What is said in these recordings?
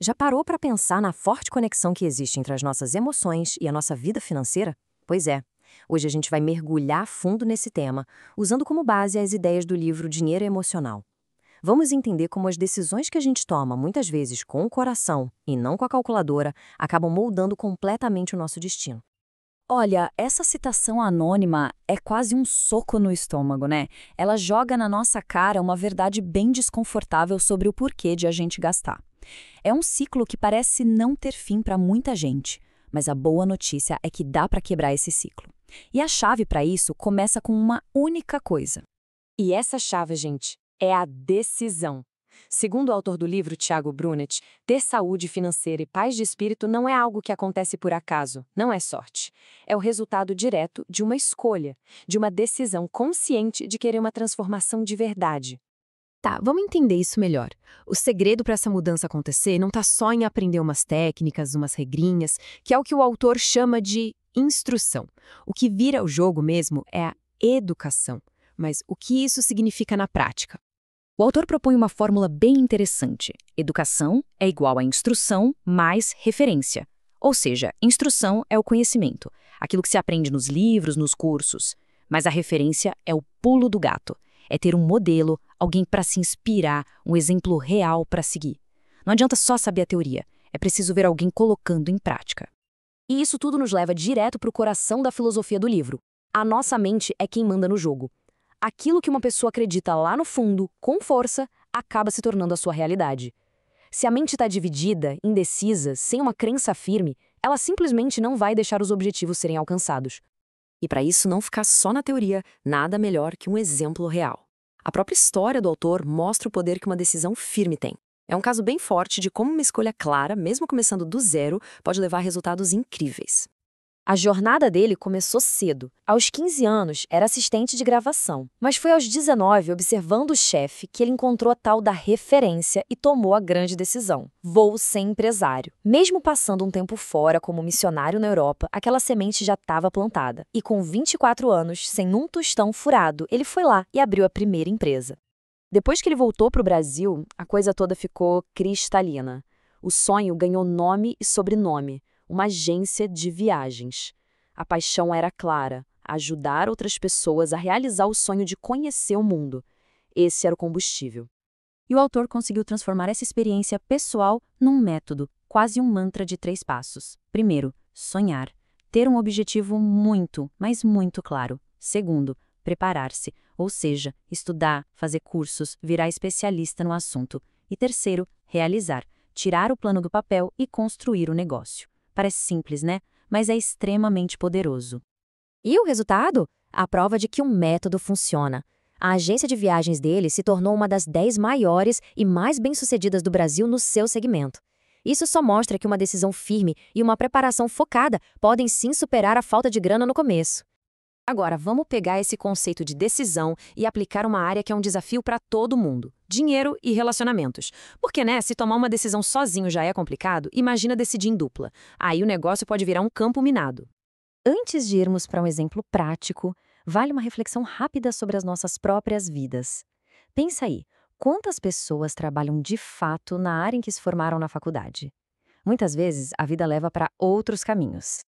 Já parou para pensar na forte conexão que existe entre as nossas emoções e a nossa vida financeira? Pois é. Hoje a gente vai mergulhar a fundo nesse tema, usando como base as ideias do livro Dinheiro Emocional. Vamos entender como as decisões que a gente toma, muitas vezes com o coração e não com a calculadora, acabam moldando completamente o nosso destino. Olha, essa citação anônima é quase um soco no estômago, né? Ela joga na nossa cara uma verdade bem desconfortável sobre o porquê de a gente gastar. É um ciclo que parece não ter fim para muita gente, mas a boa notícia é que dá para quebrar esse ciclo. E a chave para isso começa com uma única coisa. E essa chave, gente, é a decisão. Segundo o autor do livro, Thiago Brunet, ter saúde financeira e paz de espírito não é algo que acontece por acaso, não é sorte. É o resultado direto de uma escolha, de uma decisão consciente de querer uma transformação de verdade. Tá, vamos entender isso melhor. O segredo para essa mudança acontecer não está só em aprender umas técnicas, umas regrinhas, que é o que o autor chama de instrução. O que vira o jogo mesmo é a educação. Mas o que isso significa na prática? O autor propõe uma fórmula bem interessante. Educação é igual a instrução mais referência. Ou seja, instrução é o conhecimento, aquilo que se aprende nos livros, nos cursos. Mas a referência é o pulo do gato. É ter um modelo, alguém para se inspirar, um exemplo real para seguir. Não adianta só saber a teoria, é preciso ver alguém colocando em prática. E isso tudo nos leva direto para o coração da filosofia do livro. A nossa mente é quem manda no jogo. Aquilo que uma pessoa acredita lá no fundo, com força, acaba se tornando a sua realidade. Se a mente está dividida, indecisa, sem uma crença firme, ela simplesmente não vai deixar os objetivos serem alcançados. E para isso não ficar só na teoria, nada melhor que um exemplo real. A própria história do autor mostra o poder que uma decisão firme tem. É um caso bem forte de como uma escolha clara, mesmo começando do zero, pode levar a resultados incríveis. A jornada dele começou cedo. Aos 15 anos, era assistente de gravação. Mas foi aos 19, observando o chefe, que ele encontrou a tal da referência e tomou a grande decisão. Vou ser empresário. Mesmo passando um tempo fora como missionário na Europa, aquela semente já estava plantada. E com 24 anos, sem um tostão furado, ele foi lá e abriu a primeira empresa. Depois que ele voltou para o Brasil, a coisa toda ficou cristalina. O sonho ganhou nome e sobrenome. Uma agência de viagens. A paixão era clara, ajudar outras pessoas a realizar o sonho de conhecer o mundo. Esse era o combustível. E o autor conseguiu transformar essa experiência pessoal num método, quase um mantra de 3 passos. Primeiro, sonhar. Ter um objetivo muito, mas muito claro. Segundo, preparar-se, ou seja, estudar, fazer cursos, virar especialista no assunto. E terceiro, realizar. Tirar o plano do papel e construir o negócio. Parece simples, né? Mas é extremamente poderoso. E o resultado? A prova de que um método funciona. A agência de viagens dele se tornou uma das 10 maiores e mais bem-sucedidas do Brasil no seu segmento. Isso só mostra que uma decisão firme e uma preparação focada podem sim superar a falta de grana no começo. Agora, vamos pegar esse conceito de decisão e aplicar uma área que é um desafio para todo mundo: dinheiro e relacionamentos. Porque, né, se tomar uma decisão sozinho já é complicado, imagina decidir em dupla. Aí o negócio pode virar um campo minado. Antes de irmos para um exemplo prático, vale uma reflexão rápida sobre as nossas próprias vidas. Pensa aí, quantas pessoas trabalham de fato na área em que se formaram na faculdade? Muitas vezes, a vida leva para outros caminhos.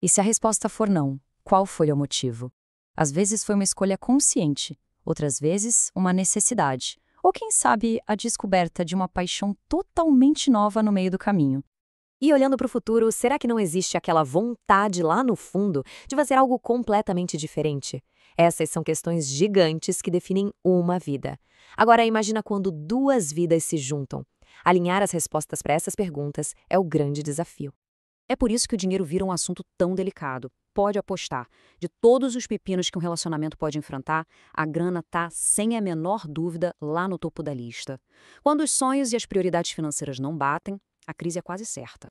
E se a resposta for não, qual foi o motivo? Às vezes foi uma escolha consciente, outras vezes uma necessidade, ou quem sabe a descoberta de uma paixão totalmente nova no meio do caminho. E olhando para o futuro, será que não existe aquela vontade lá no fundo de fazer algo completamente diferente? Essas são questões gigantes que definem uma vida. Agora imagina quando 2 vidas se juntam. Alinhar as respostas para essas perguntas é o grande desafio. É por isso que o dinheiro vira um assunto tão delicado. Pode apostar. De todos os pepinos que um relacionamento pode enfrentar, a grana tá, sem a menor dúvida, lá no topo da lista. Quando os sonhos e as prioridades financeiras não batem, a crise é quase certa.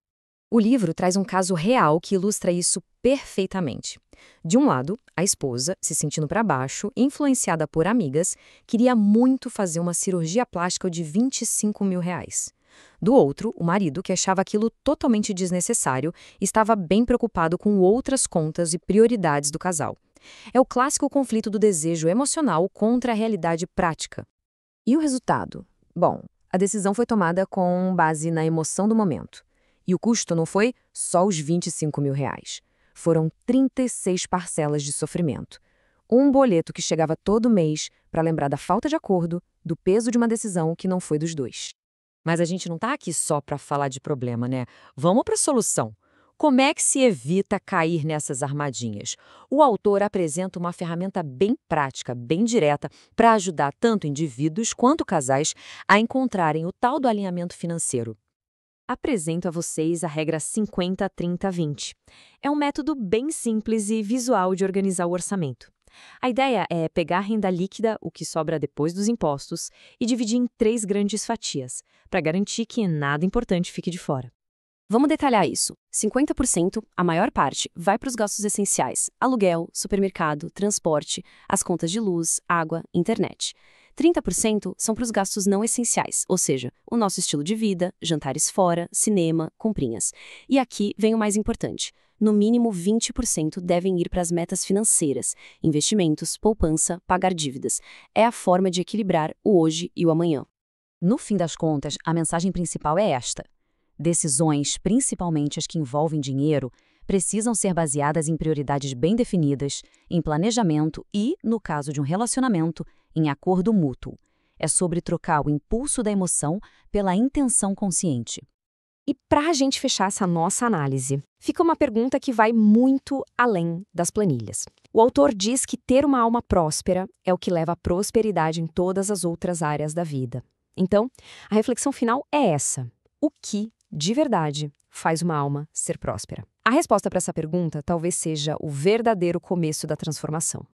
O livro traz um caso real que ilustra isso perfeitamente. De um lado, a esposa, se sentindo para baixo, influenciada por amigas, queria muito fazer uma cirurgia plástica de R$ 25.000. Do outro, o marido, que achava aquilo totalmente desnecessário, estava bem preocupado com outras contas e prioridades do casal. É o clássico conflito do desejo emocional contra a realidade prática. E o resultado? Bom, A decisão foi tomada com base na emoção do momento. E o custo não foi só os R$ 25.000. Foram 36 parcelas de sofrimento. Um boleto que chegava todo mês para lembrar da falta de acordo, do peso de uma decisão que não foi dos dois. Mas a gente não está aqui só para falar de problema, né? Vamos para a solução. Como é que se evita cair nessas armadinhas? O autor apresenta uma ferramenta bem prática, bem direta, para ajudar tanto indivíduos quanto casais a encontrarem o tal do alinhamento financeiro. Apresento a vocês a regra 50-30-20. É um método bem simples e visual de organizar o orçamento. A ideia é pegar a renda líquida, o que sobra depois dos impostos, e dividir em 3 grandes fatias, para garantir que nada importante fique de fora. Vamos detalhar isso. 50%, a maior parte, vai para os gastos essenciais: aluguel, supermercado, transporte, as contas de luz, água, internet. 30% são para os gastos não essenciais, ou seja, o nosso estilo de vida, jantares fora, cinema, comprinhas. E aqui vem o mais importante. No mínimo 20% devem ir para as metas financeiras, investimentos, poupança, pagar dívidas. É a forma de equilibrar o hoje e o amanhã. No fim das contas, a mensagem principal é esta: decisões, principalmente as que envolvem dinheiro, precisam ser baseadas em prioridades bem definidas, em planejamento e, no caso de um relacionamento, em acordo mútuo. É sobre trocar o impulso da emoção pela intenção consciente. E para a gente fechar essa nossa análise, fica uma pergunta que vai muito além das planilhas. O autor diz que ter uma alma próspera é o que leva à prosperidade em todas as outras áreas da vida. Então, a reflexão final é essa: o que, de verdade, faz uma alma ser próspera? A resposta para essa pergunta talvez seja o verdadeiro começo da transformação.